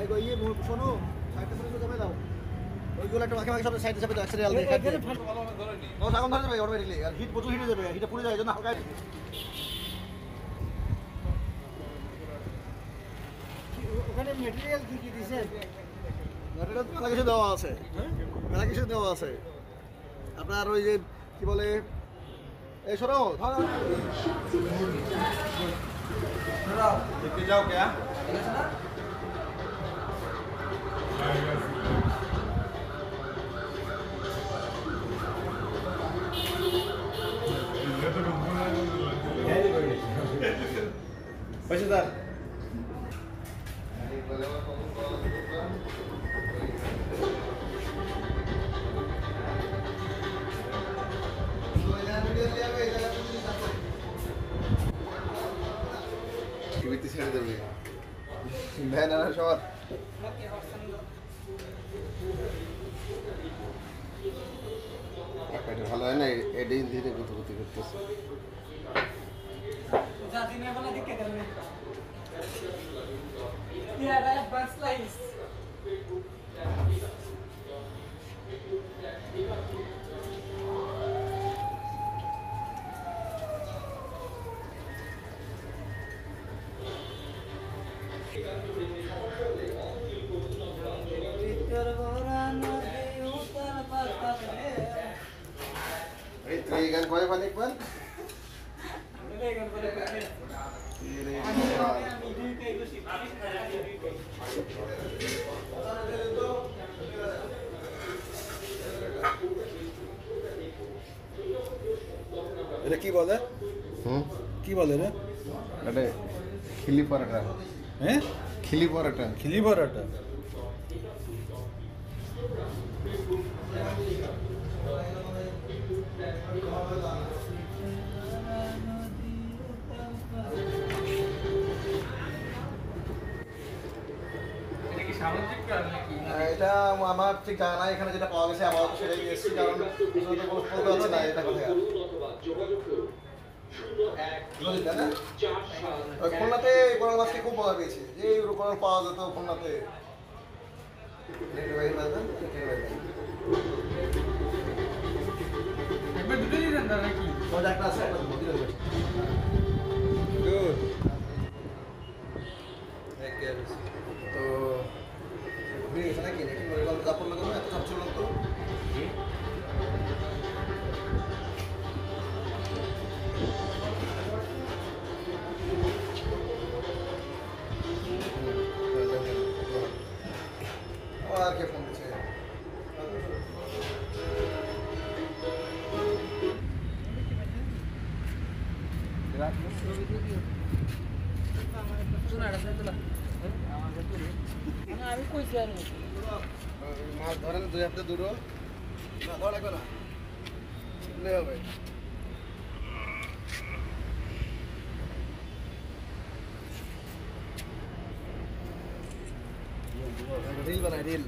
এই গো ইয়ে শোনো সাইডটা পুরো জমে দাও ওইগুলো একটা মাখে মাখে সব সাইডে চাপে দাও এক্সট্রা আলদা এখানে ও আগুন ধরে যাবে অটোমেটিক্যালি আর হিট প্রচুর হিট হয়ে যাবে হিটটা পুড়ে যায় এই জন্য হালকা ওখানে ম্যাটেরিয়াল কি কি দিয়েছে ম্যাটেরিয়াল মেলা কিছু দেওয়া আছে মেলা কিছু দেওয়া আছে আপনার ওই যে কি বলে এই সরো দেখতে যাও কে पैसेदार টিভিতে ছেড়ে দেবে ভ্যান আনার সবার ভালো হয় না এটাই ধীরে গতি করতেছে Yeah, that bus slice. এই গান কয় পানি একবার এটা কি বলে কি বলে রে এটা খিলি পরোটা হ্যাঁ খিলি পরোটা এটা আমার ঠিক জানা নাই এখানে যেটা পাওয়া গেছে আমার সেটাই দিয়েছি কারণ বলতে হচ্ছে না এটা কোথায় খুলনাতে কোরাল মাছকে খুব মজা পেয়েছি যে কোরাল পাওয়া যেত খুলনাতে একটা আছে তো ঘুরে গেছে নাকি জাফর লাগানো এত চাপ ছিল তো আর কে ফোন দিচ্ছে আমি কইছি আর মাছ ধরেন 2 হাতে দূরও না ধরে কোনা লে হবে রিল বানাই রিল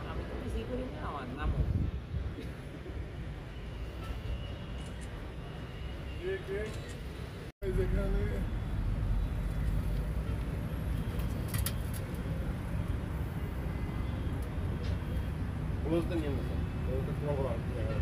আমি তো কিছু করি না আমার নাম বুঝতে নিয়ে না ওটা তোমার বড় আছে